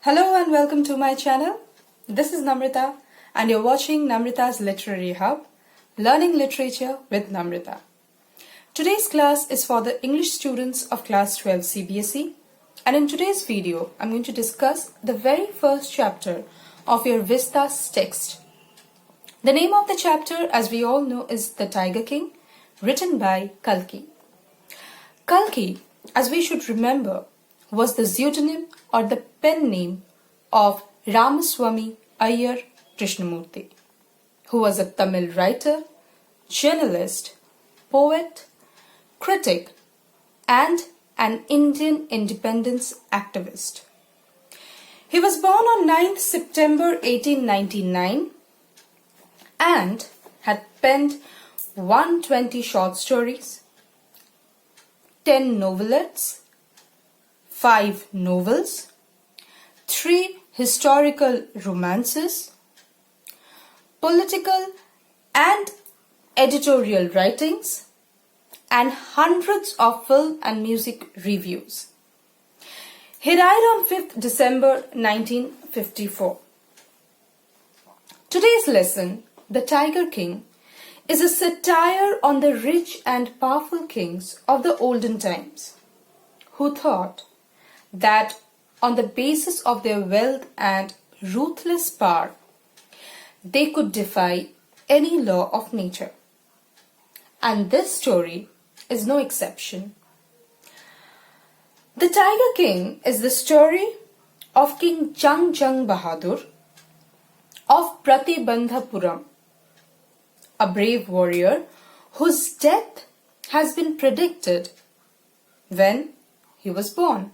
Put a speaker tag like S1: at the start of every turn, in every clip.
S1: Hello and welcome to my channel. This is Namrita and you're watching Namrita's Literary Hub, Learning Literature with Namrita. Today's class is for the English students of class 12 CBSE, and in today's video I'm going to discuss the very first chapter of your Vistas text. The name of the chapter, as we all know, is The Tiger King, written by Kalki. Kalki, as we should remember, was the pseudonym or the pen name of Ramaswamy Iyer Krishnamurti, who was a Tamil writer, journalist, poet, critic, and an Indian independence activist. He was born on 9th September 1899 and had penned 120 short stories, 10 novelettes, 5 novels, 3 historical romances, political and editorial writings, and hundreds of film and music reviews. He died on 5th December 1954. Today's lesson, The Tiger King, is a satire on the rich and powerful kings of the olden times, who thought that on the basis of their wealth and ruthless power, they could defy any law of nature. And this story is no exception. The Tiger King is the story of King Jang Bahadur of Pratibandhapuram, a brave warrior whose death has been predicted when he was born.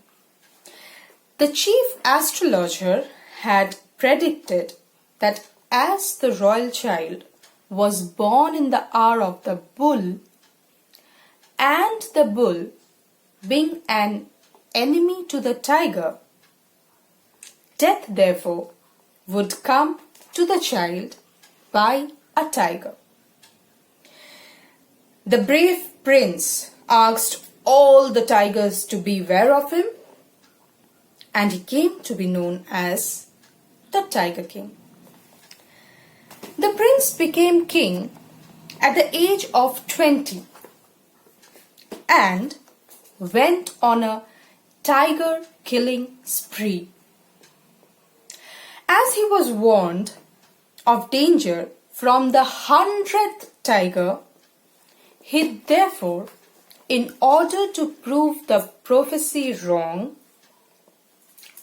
S1: The chief astrologer had predicted that as the royal child was born in the hour of the bull, and the bull being an enemy to the tiger, death therefore would come to the child by a tiger. The brave prince asked all the tigers to beware of him, and he came to be known as the Tiger King. The prince became king at the age of 20 and went on a tiger killing spree. As he was warned of danger from the 100th tiger, he therefore, in order to prove the prophecy wrong,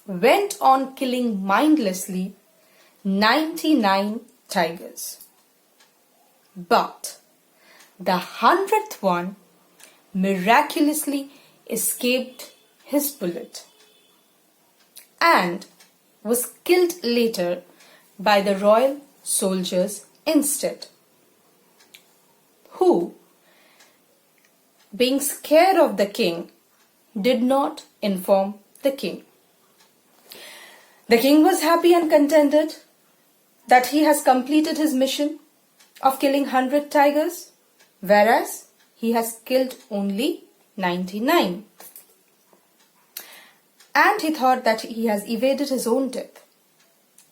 S1: went on killing mindlessly 99 tigers. But the 100th one miraculously escaped his bullet and was killed later by the royal soldiers instead, who, being scared of the king, did not inform the king. The king was happy and contented that he has completed his mission of killing 100 tigers, whereas he has killed only 99. And he thought that he has evaded his own death.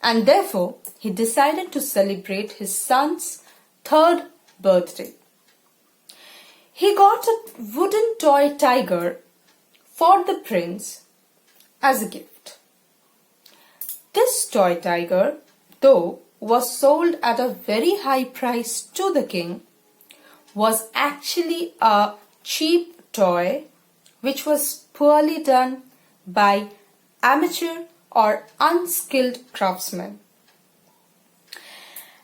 S1: And therefore, he decided to celebrate his son's 3rd birthday. He got a wooden toy tiger for the prince as a gift. This toy tiger, though was sold at a very high price to the king, was actually a cheap toy which was poorly done by amateur or unskilled craftsmen.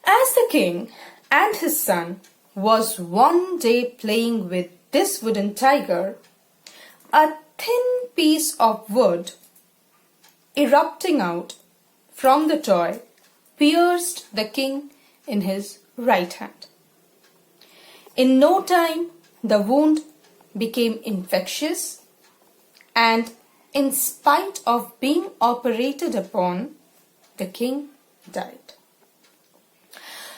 S1: As the king and his son was one day playing with this wooden tiger, a thin piece of wood erupting out from the toy pierced the king in his right hand. In no time, the wound became infectious, and in spite of being operated upon, the king died.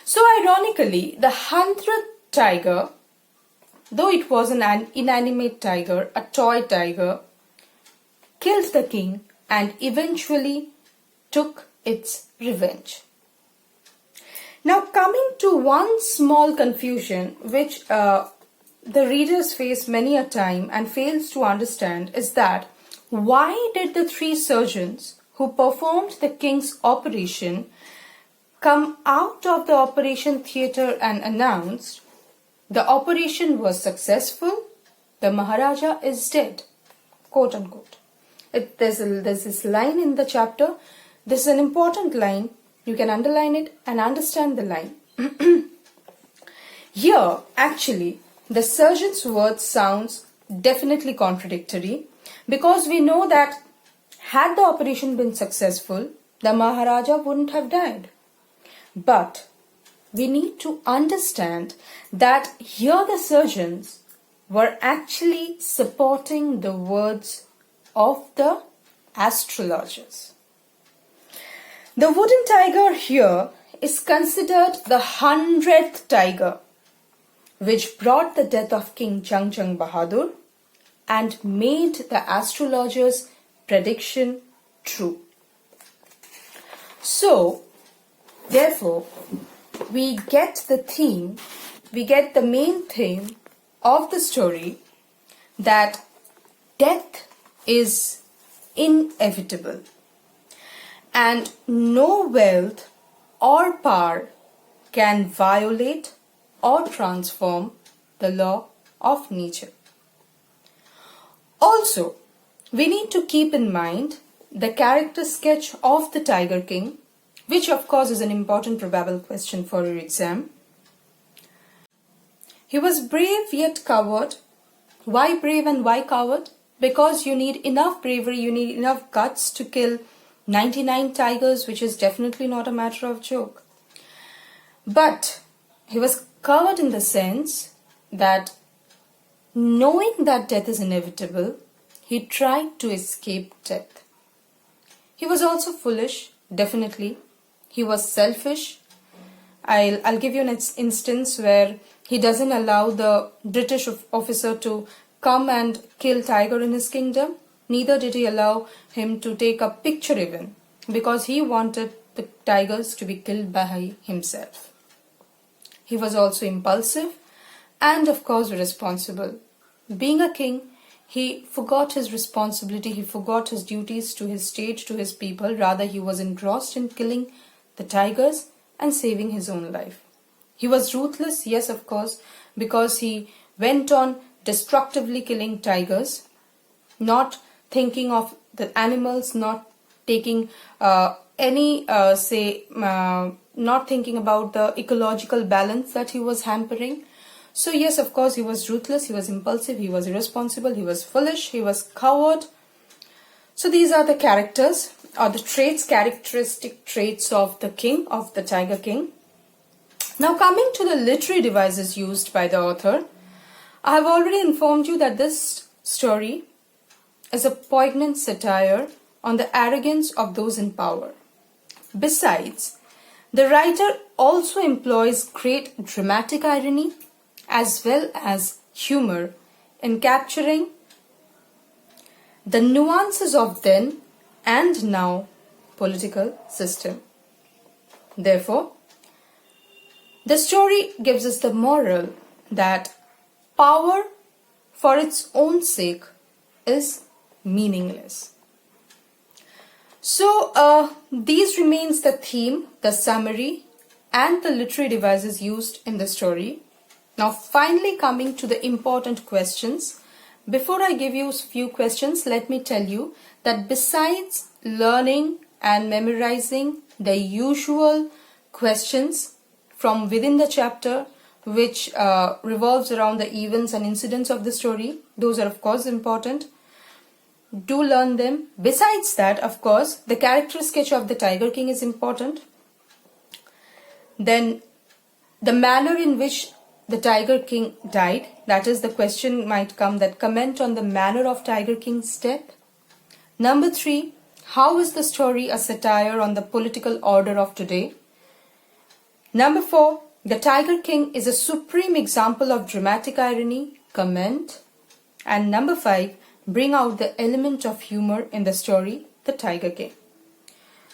S1: So ironically, the 100th tiger, though it was an inanimate tiger, a toy tiger, killed the king and eventually took its revenge. Now coming to one small confusion which the readers face many a time and fails to understand is that why did the three surgeons who performed the king's operation come out of the operation theatre and announced the operation was successful, the Maharaja is dead, quote unquote. There's this line in the chapter. This is an important line. You can underline it and understand the line. Here, actually, the surgeon's words sounds definitely contradictory because we know that had the operation been successful, the Maharaja wouldn't have died. But we need to understand that here the surgeons were actually supporting the words of the astrologers. The wooden tiger here is considered the 100th tiger, which brought the death of King Jang Bahadur and made the astrologers' prediction true. So, therefore, we get the main theme of the story that death is inevitable and no wealth or power can violate or transform the law of nature. Also, we need to keep in mind the character sketch of the Tiger King, which of course is an important probable question for your exam. He was brave yet coward. Why brave and why coward? Because you need enough bravery, you need enough guts to kill 99 tigers, which is definitely not a matter of joke. But he was coward in the sense that knowing that death is inevitable, he tried to escape death. He was also foolish, definitely. He was selfish. I'll give you an instance where he doesn't allow the British officer to come and kill tiger in his kingdom. Neither did he allow him to take a picture even, because he wanted the tigers to be killed by himself. He was also impulsive and of course irresponsible. Being a king, he forgot his responsibility, he forgot his duties to his state, to his people. Rather, he was engrossed in killing the tigers and saving his own life. He was ruthless, yes, of course, because he went on destructively killing tigers, not thinking of the animals, not taking not thinking about the ecological balance that he was hampering. So yes, of course, he was ruthless, he was impulsive, he was irresponsible, he was foolish, he was coward. So these are the characters or the characteristic traits of the king, of the Tiger King. Now coming to the literary devices used by the author, I have already informed you that this story is a poignant satire on the arrogance of those in power. Besides, the writer also employs great dramatic irony as well as humor in capturing the nuances of then and now political system. Therefore, the story gives us the moral that power for its own sake is meaningless. So, these remains the theme, the summary, and the literary devices used in the story. Now, finally coming to the important questions. Before I give you a few questions, let me tell you that besides learning and memorizing the usual questions from within the chapter, which revolves around the events and incidents of the story, those are of course important. Do learn them. Besides that, of course, the character sketch of the Tiger King is important. Then the manner in which the Tiger King died, that is, the question might come that comment on the manner of Tiger King's death. Number 3, how is the story a satire on the political order of today? Number 4, the Tiger King is a supreme example of dramatic irony, comment. And number 5, bring out the element of humor in the story, The Tiger King.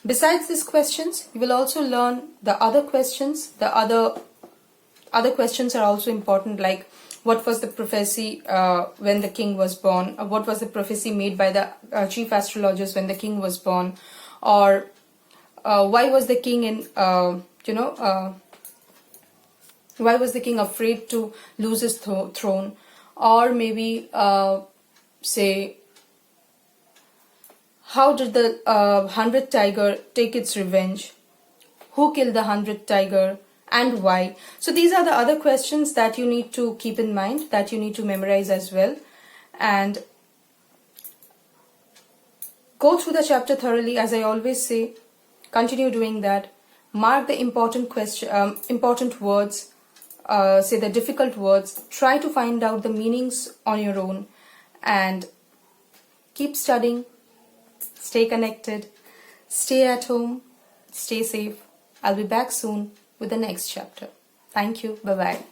S1: Besides these questions, you will also learn the other questions. The other questions are also important, like what was the prophecy when the king was born, or what was the prophecy made by the chief astrologers when the king was born, or why was the king why was the king afraid to lose his throne, or maybe say, how did the 100th tiger take its revenge? Who killed the 100th tiger and why? So these are the other questions that you need to keep in mind, that you need to memorize as well. And go through the chapter thoroughly, as I always say. Continue doing that. Mark the important words, say the difficult words. Try to find out the meanings on your own and keep studying. Stay connected, stay at home, stay safe. I'll be back soon with the next chapter. Thank you. Bye-bye.